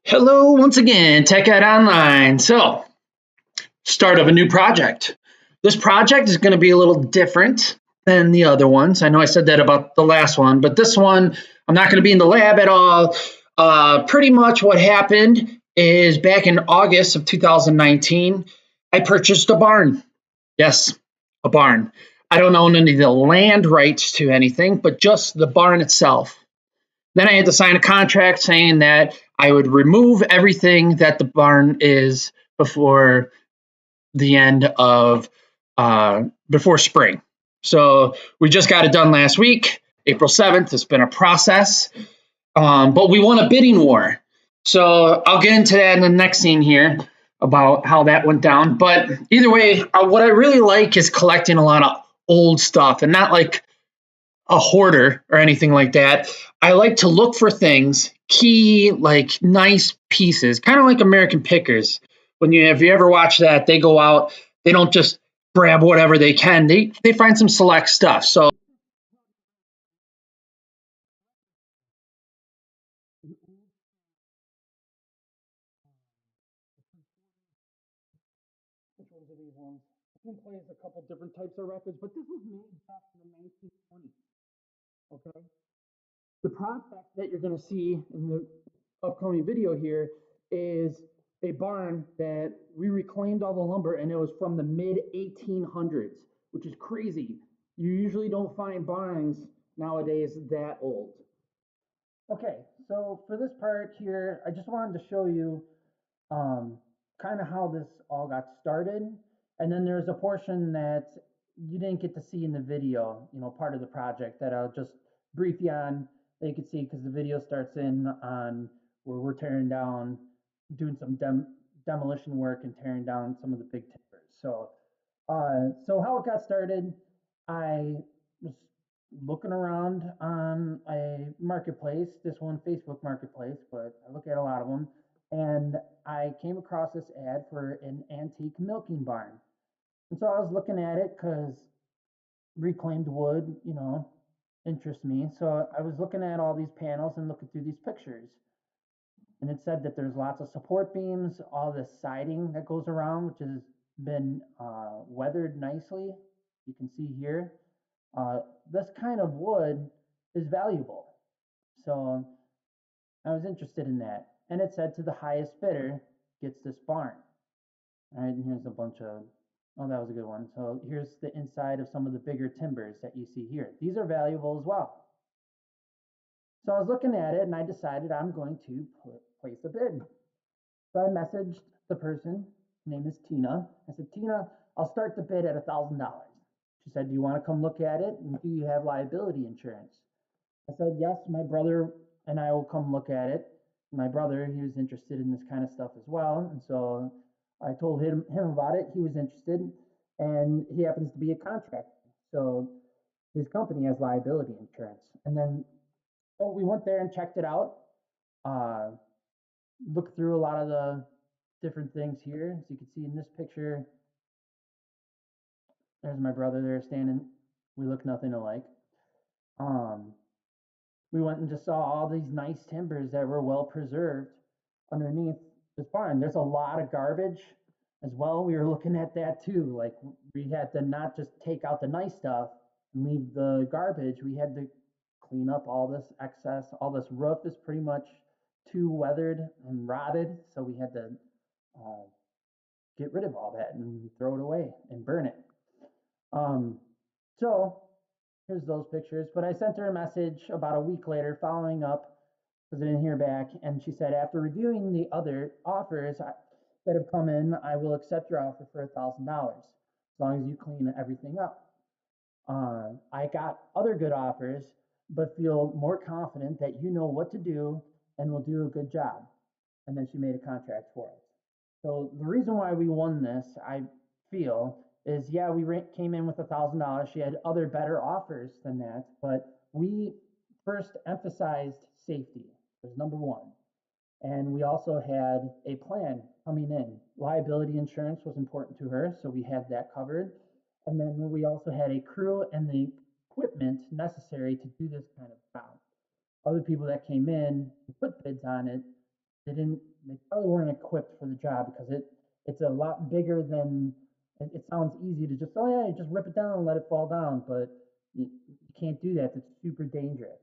Hello, once again, Tech Ed Online. So, start of a new project. This project is going to be a little different than the other ones. I know I said that about the last one, but this one, I'm not going to be in the lab at all. Pretty much what happened is back in August of 2019, I purchased a barn. Yes, a barn. I don't own any of the land rights to anything, but just the barn itself. Then I had to sign a contract saying that I would remove everything that the barn is before the end of before spring. So we just got it done last week, April 7th. It's been a process, but we won a bidding war. So I'll get into that in the next scene here about how that went down. But either way, what I really like is collecting a lot of old stuff and not like a hoarder or anything like that. I like to look for things, key, like nice pieces, kind of like American Pickers. If you ever watch that, they go out, they don't just grab whatever they can. They find some select stuff. So which ones are these ones? I can play a couple different types of records, but this was made back in the 1920s. Okay. The project that you're going to see in the upcoming video here is a barn that we reclaimed all the lumber, and it was from the mid 1800s, which is crazy. You usually don't find barns nowadays that old. Okay, so for this part here, I just wanted to show you um, kind of how this all got started. And then there's a portion that you didn't get to see in the video, part of the project that I'll just brief you on that you can see because the video starts in on where we're tearing down, doing some demolition work and tearing down some of the big timbers. So how it got started, I was looking around on a marketplace, this one Facebook marketplace, but I look at a lot of them, and I came across this ad for an antique milking barn. And so I was looking at it because reclaimed wood, interests me. So I was looking at all these panels and looking through these pictures. And it said that there's lots of support beams, all this siding that goes around, which has been weathered nicely. You can see here. Uh, this kind of wood is valuable. So I was interested in that. And it said to the highest bidder gets this barn. All right, and here's a bunch of, oh, that was a good one. So here's the inside of some of the bigger timbers that you see here. These are valuable as well. So I was looking at it and I decided I'm going to place a bid. So I messaged the person, her name is Tina. I said, Tina, I'll start the bid at $1,000. She said, do you want to come look at it? And do you have liability insurance? I said, yes, my brother and I will come look at it. My brother, he was interested in this kind of stuff as well. And so I told him about it. He was interested, and he happens to be a contractor. So his company has liability insurance. And then we went there and checked it out, uh, looked through a lot of the different things here. As you can see in this picture, there's my brother there standing. We look nothing alike. Um, we went and just saw all these nice timbers that were well preserved underneath this barn. There's a lot of garbage as well. We were looking at that too. Like we had to not just take out the nice stuff and leave the garbage. We had to clean up all this excess. All this roof is pretty much too weathered and rotted, so we had to uh, get rid of all that and throw it away and burn it. Um, so here's those pictures. But I sent her a message about a week later following up because I didn't hear back. And she said, after reviewing the other offers that have come in, I will accept your offer for $1,000 as long as you clean everything up. I got other good offers, but feel more confident that you know what to do and will do a good job. And then she made a contract for us. So the reason why we won this, I feel, is yeah, we came in with $1,000. She had other better offers than that, but we first emphasized safety as number one. And we also had a plan coming in. Liability insurance was important to her, so we had that covered. And then we also had a crew and the equipment necessary to do this kind of job. Other people that came in put bids on it they probably weren't equipped for the job because it's a lot bigger than, it sounds easy to just, oh yeah, you just rip it down and let it fall down, but you can't do that. It's super dangerous.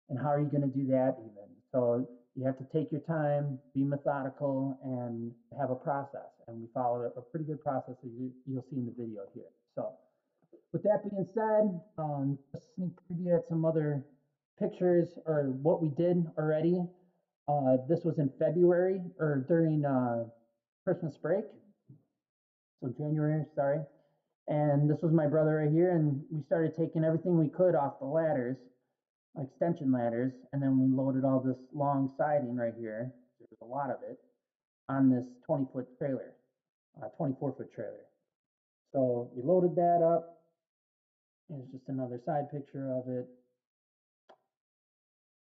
And how are you going to do that even? So you have to take your time, be methodical, and have a process. And we followed a pretty good process that you'll see in the video here. So with that being said, just sneak preview at some other pictures or what we did already. This was in February or during Christmas break. So January, sorry. And this was my brother right here, and we started taking everything we could off the ladders, extension ladders, and then we loaded all this long siding right here, there's a lot of it, on this 20-foot trailer, 24-foot trailer. So we loaded that up. Here's just another side picture of it.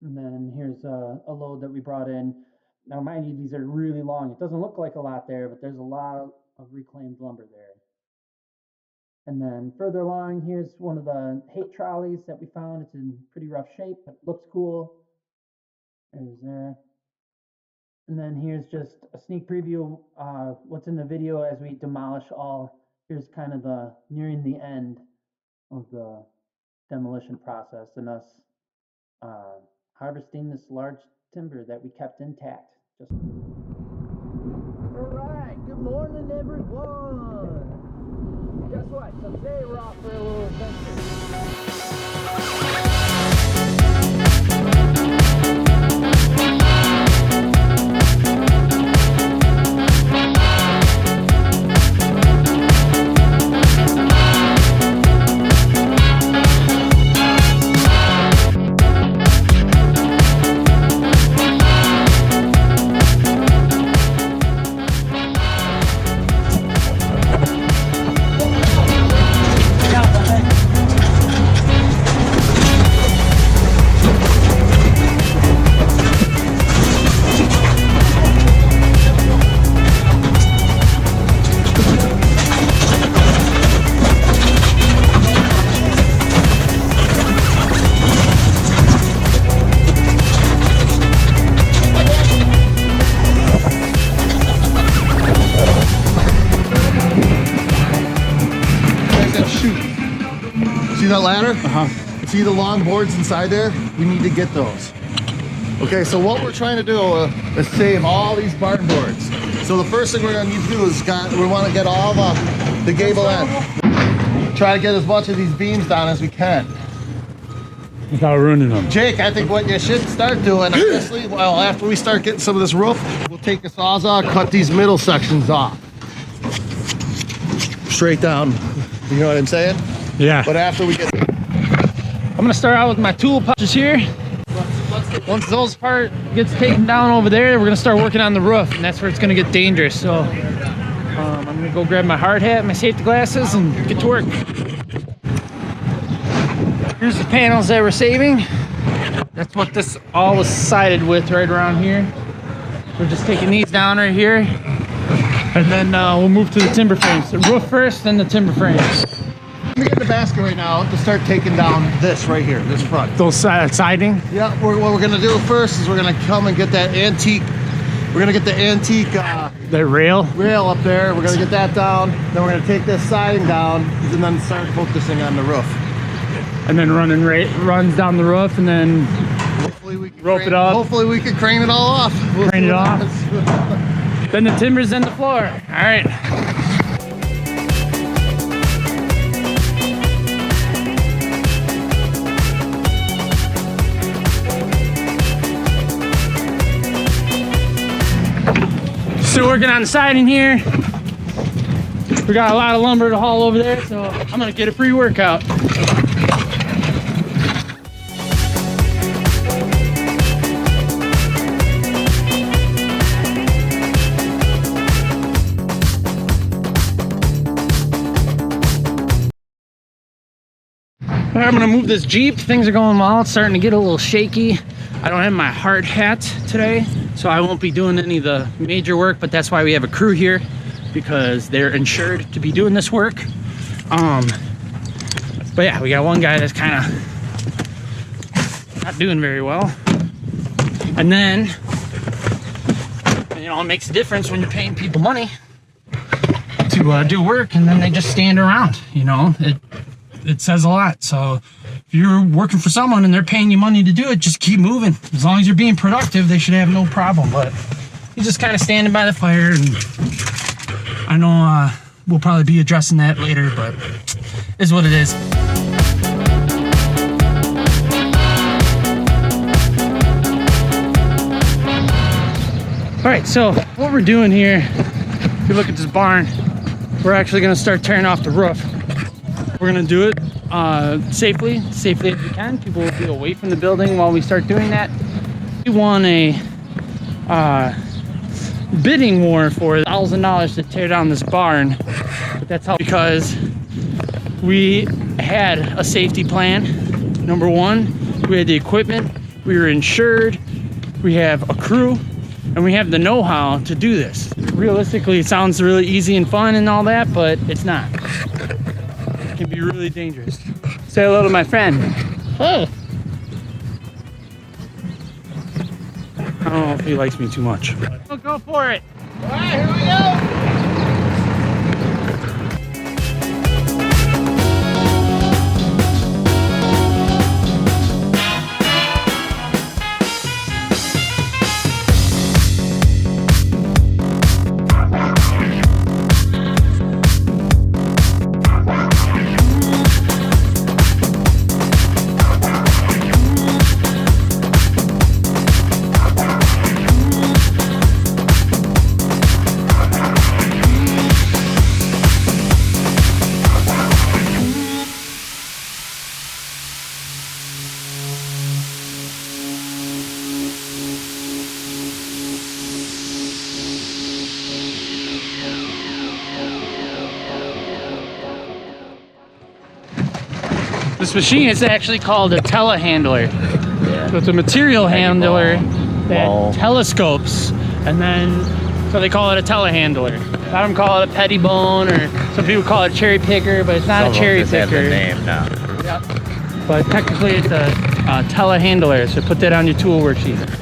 And then here's a load that we brought in. Now, mind you, these are really long. It doesn't look like a lot there, but there's a lot of reclaimed lumber there. And then further along, here's one of the hay trolleys that we found. It's in pretty rough shape, but it looks cool. There's there. And then here's just a sneak preview of what's in the video as we demolish all. Here's kind of the nearing the end of the demolition process and us harvesting this large timber that we kept intact. Just all right, good morning everyone. Guess what? So today we're off for a little adventure. See that ladder? See the long boards inside there? We need to get those. Okay, so what we're trying to do is save all these barn boards. So the first thing we're gonna need to do is we want to get all the gable end. Try to get as much of these beams down as we can. Without ruining them. Jake, I think what you should start doing, honestly, well, after we start getting some of this roof, we'll take the Sawzall, cut these middle sections off. Straight down, you know what I'm saying? Yeah. But after we get... I'm gonna start out with my tool pouches here. Once those part gets taken down over there, we're gonna start working on the roof, and that's where it's gonna get dangerous. So I'm gonna go grab my hard hat, my safety glasses, and get to work. Here's the panels that we're saving. That's what this all was sided with right around here. We're just taking these down right here, and then we'll move to the timber frames. The roof first, then the timber frames. Let me get the basket right now to start taking down this right here, this front. Those siding? Yeah, what we're gonna do first is we're gonna come and get that antique, we're gonna get the antique The rail? rail up there. We're gonna get that down. Then we're gonna take this siding down and then start focusing on the roof. And then runs down the roof, and then Hopefully we can rope it up. Hopefully we can crane it all off. We'll Crane see it what off. happens. Then the timber's in the floor. All right. Still working on the siding here. We got a lot of lumber to haul over there, so I'm gonna get a pre-workout. I'm gonna move this Jeep. Things are going well. It's starting to get a little shaky. I don't have my hard hat today, so I won't be doing any of the major work, but that's why we have a crew here, because they're insured to be doing this work. But yeah, we got one guy that's kind of not doing very well. And then You know, it makes a difference when you're paying people money to do work, and then they just stand around. You know, it says a lot. So if you're working for someone and they're paying you money to do it, just keep moving. As long as you're being productive, they should have no problem. But you're just kind of standing by the fire, and I know we'll probably be addressing that later, but is what it is. All right, so what we're doing here, if you look at this barn, we're actually gonna start tearing off the roof. We're gonna do it safely as we can. People will be away from the building while we start doing that. We won a bidding war for $1,000 to tear down this barn, but that's how, because we had a safety plan. Number one, we had the equipment, we were insured, we have a crew, and we have the know-how to do this. Realistically, it sounds really easy and fun and all that, but it's not. It can be really dangerous. Say hello to my friend. Hey. I don't know if he likes me too much. We'll go for it. All right, here we go. This machine is actually called a telehandler. So it's a material handler that telescopes, and then so they call it a telehandler. Some call it a petty bone, or some people call it a cherry picker, but it's not a cherry picker. Name now. Yep. But technically it's a telehandler, so put that on your tool worksheet.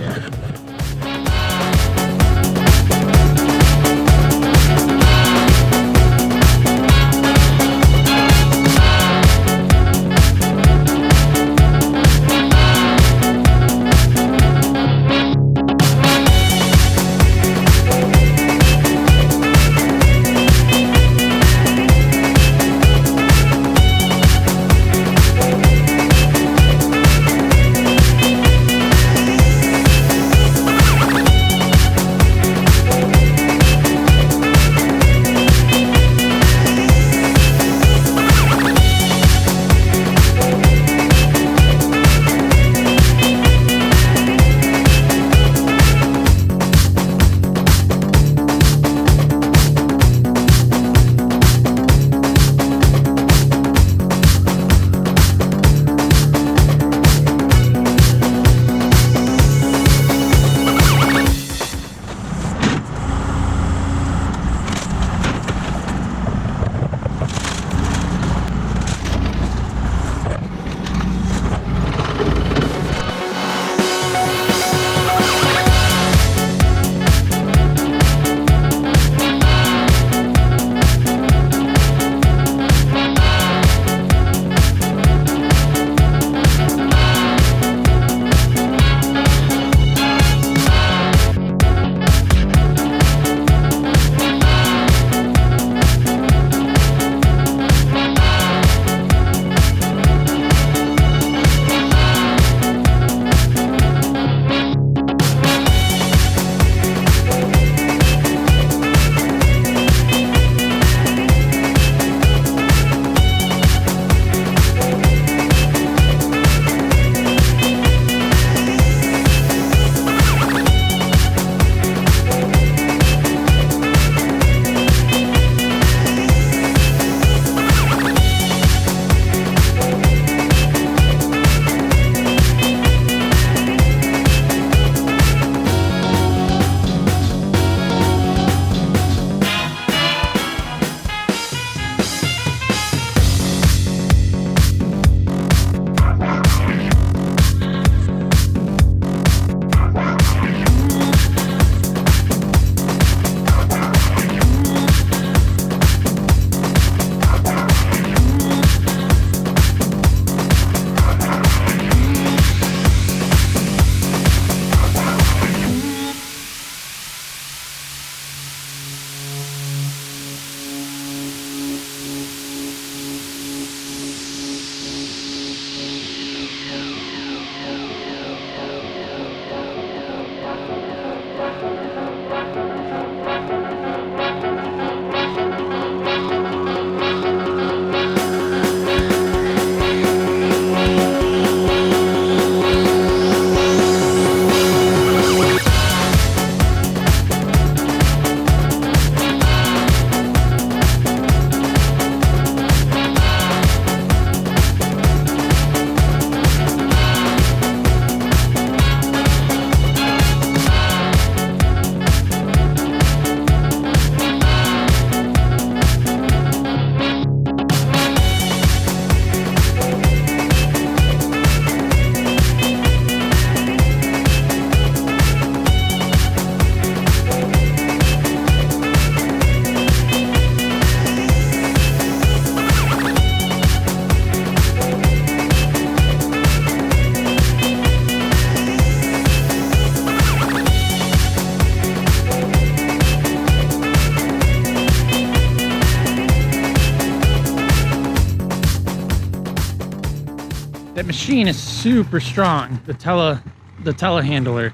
machine is super strong. The telehandler.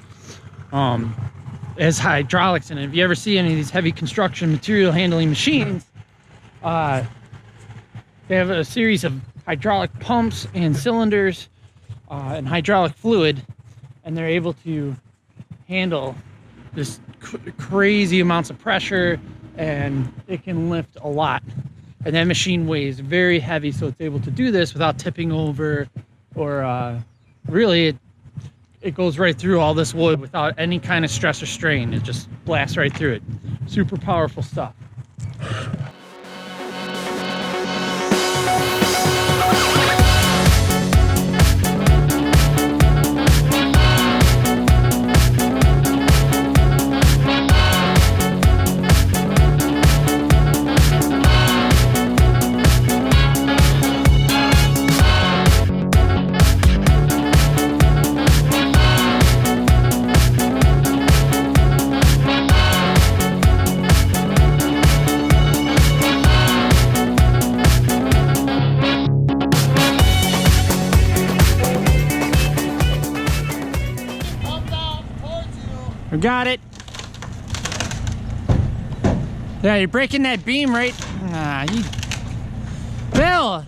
It has hydraulics in it. If you ever see any of these heavy construction material handling machines, they have a series of hydraulic pumps and cylinders and hydraulic fluid, and they're able to handle this crazy amounts of pressure, and it can lift a lot. And that machine weighs very heavy, so it's able to do this without tipping over, or really it goes right through all this wood without any kind of stress or strain. It just blasts right through it. Super powerful stuff. Got it. Yeah, you're breaking that beam right. Bill!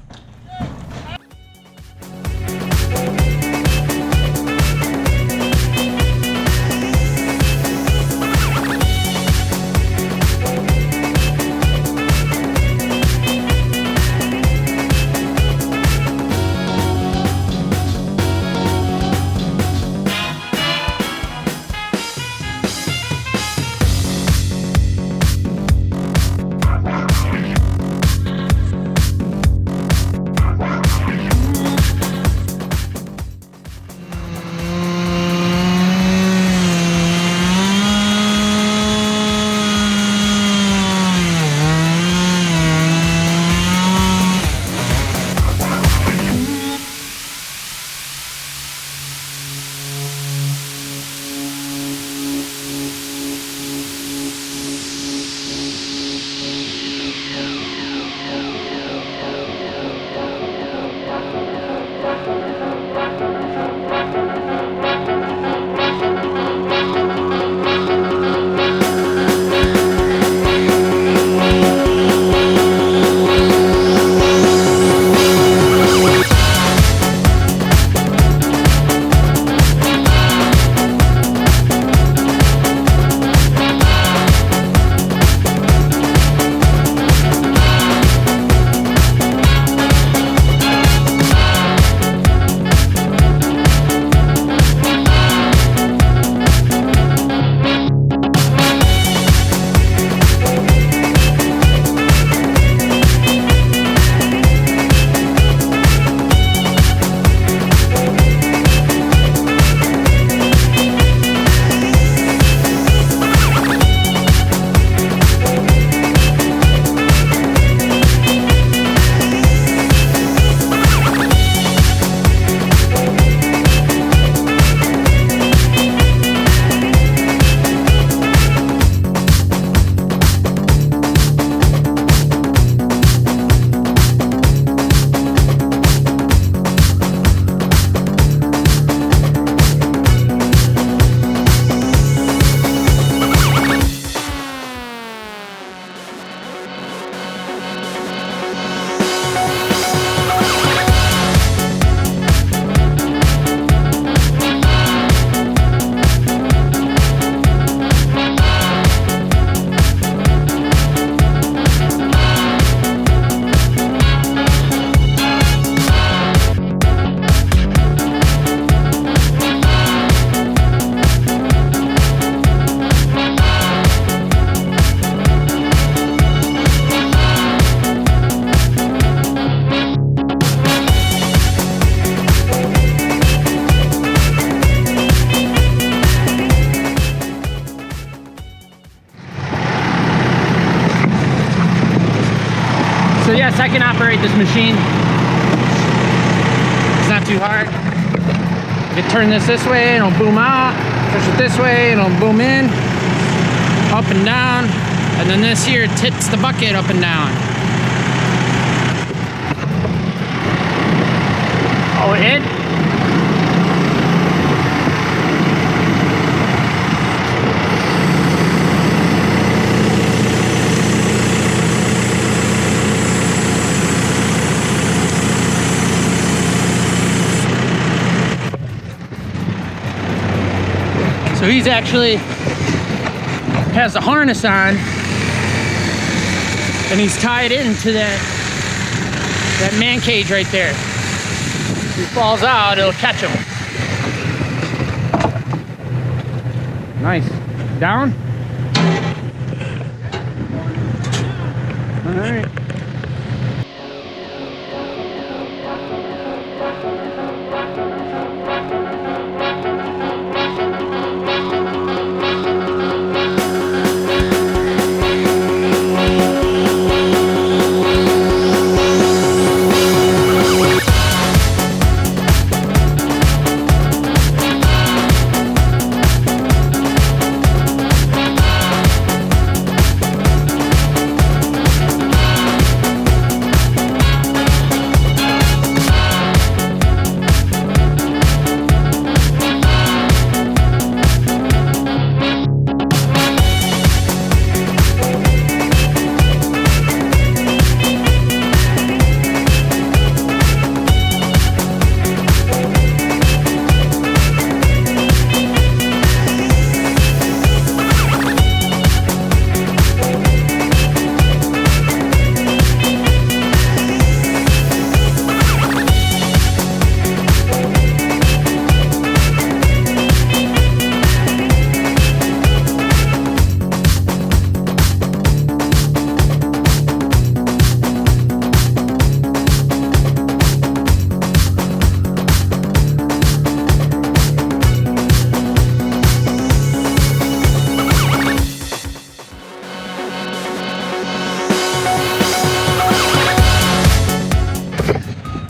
So yes, I can operate this machine. It's not too hard. I can turn this way and it'll boom out. Push it this way and it'll boom in. Up and down. And then this here tips the bucket up and down. Oh, it? So he's actually has the harness on, and he's tied into that man cage right there. If he falls out, it'll catch him. Nice. Down? All right.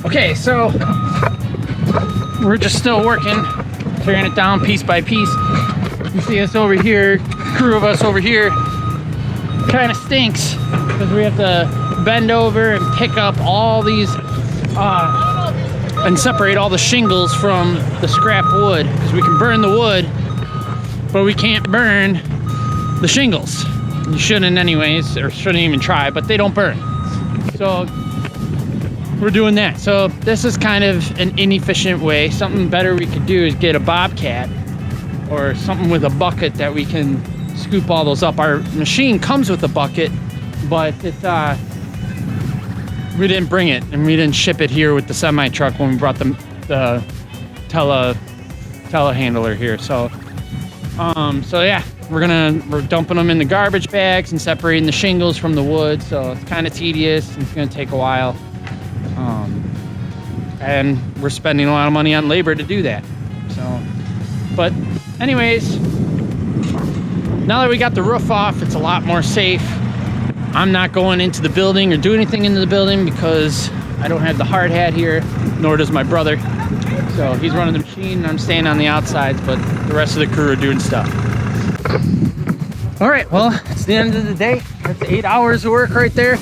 Okay, so we're just still working, tearing it down piece by piece. You see us over here, crew of us over here, kind of stinks because we have to bend over and pick up all these and separate all the shingles from the scrap wood, because we can burn the wood, but we can't burn the shingles. You shouldn't anyways, or shouldn't even try, but they don't burn. So we're doing that. So this is kind of an inefficient way. Something better we could do is get a bobcat or something with a bucket that we can scoop all those up. Our machine comes with a bucket, but it we didn't bring it, and we didn't ship it here with the semi truck when we brought the telehandler here. So so yeah, we're dumping them in the garbage bags and separating the shingles from the wood. So it's kind of tedious and it's gonna take a while. And we're spending a lot of money on labor to do that. So, but anyways, now that we got the roof off, it's a lot more safe. I'm not going into the building or do anything into the building because I don't have the hard hat here, nor does my brother. So he's running the machine and I'm staying on the outsides, but the rest of the crew are doing stuff. All right, well, it's the end of the day. That's 8 hours of work right there.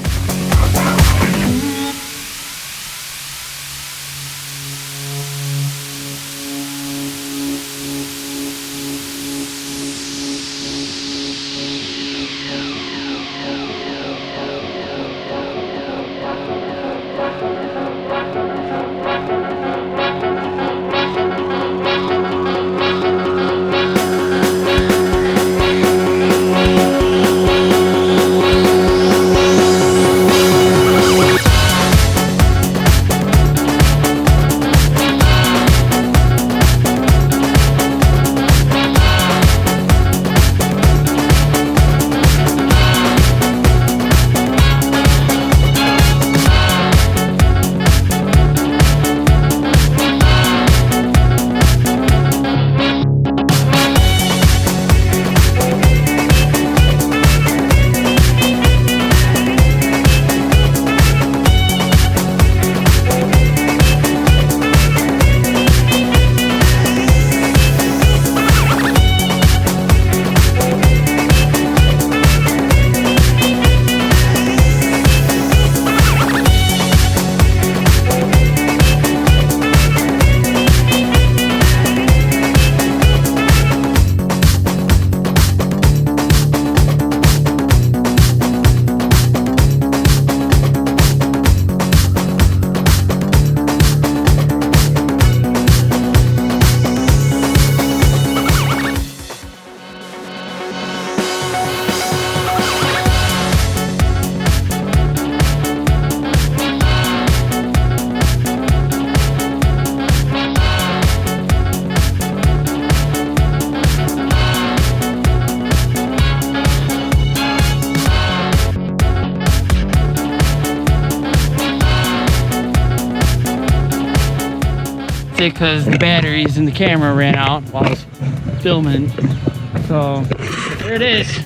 it because the batteries in the camera ran out while I was filming. So there it is.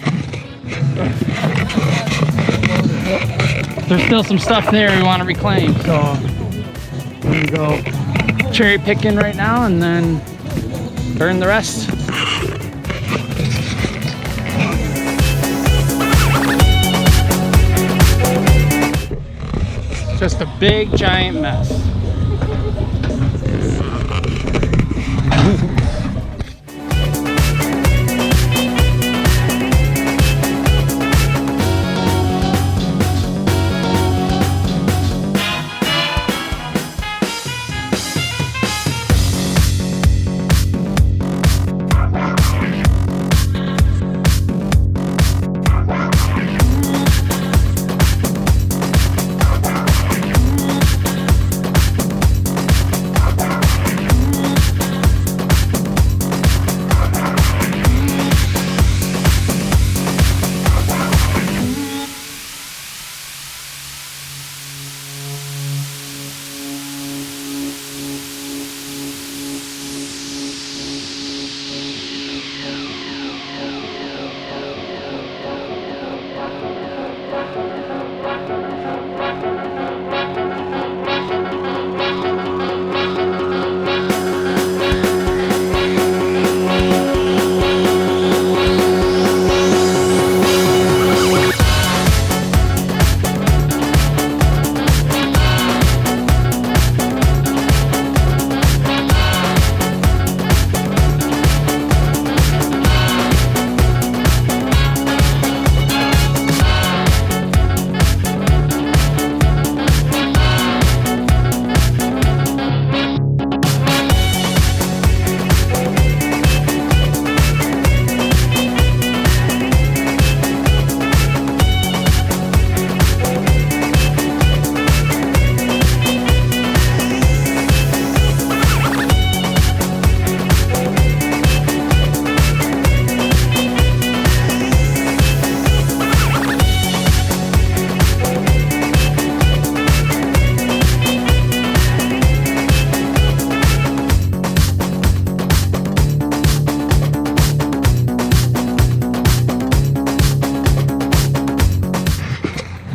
There's still some stuff there we want to reclaim, so I'm gonna go cherry picking right now and then burn the rest. Just a big giant mess.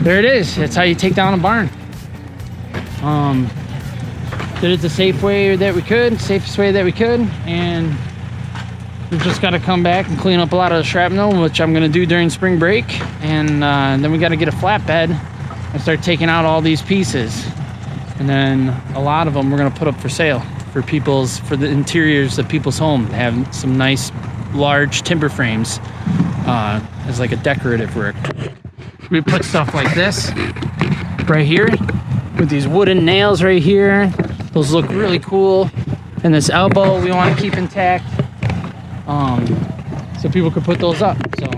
There it is. That's how you take down a barn. Did it the safe way that we could, safest way that we could, and we've just got to come back and clean up a lot of the shrapnel, which I'm going to do during spring break, and then we got to get a flatbed and start taking out all these pieces, and then a lot of them we're going to put up for sale for the interiors of people's home. They have some nice large timber frames as like a decorative work. We put stuff like this right here with these wooden nails right here. Those look really cool. And this elbow we want to keep intact, so people could put those up. So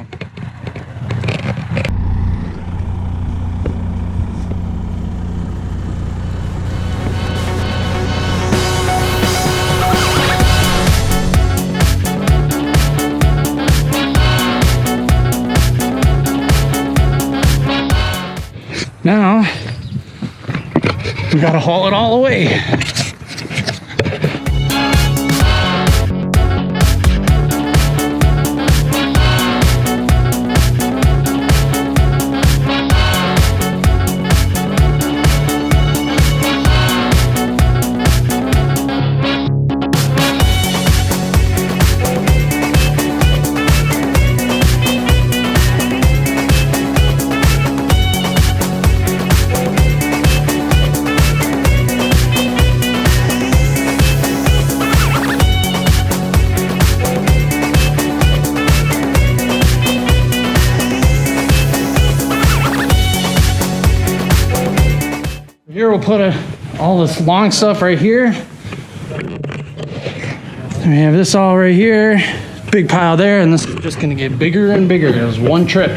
now we gotta haul it all away. Here we'll put all this long stuff right here. And we have this all right here, big pile there, and this is just gonna get bigger and bigger. It was one trip.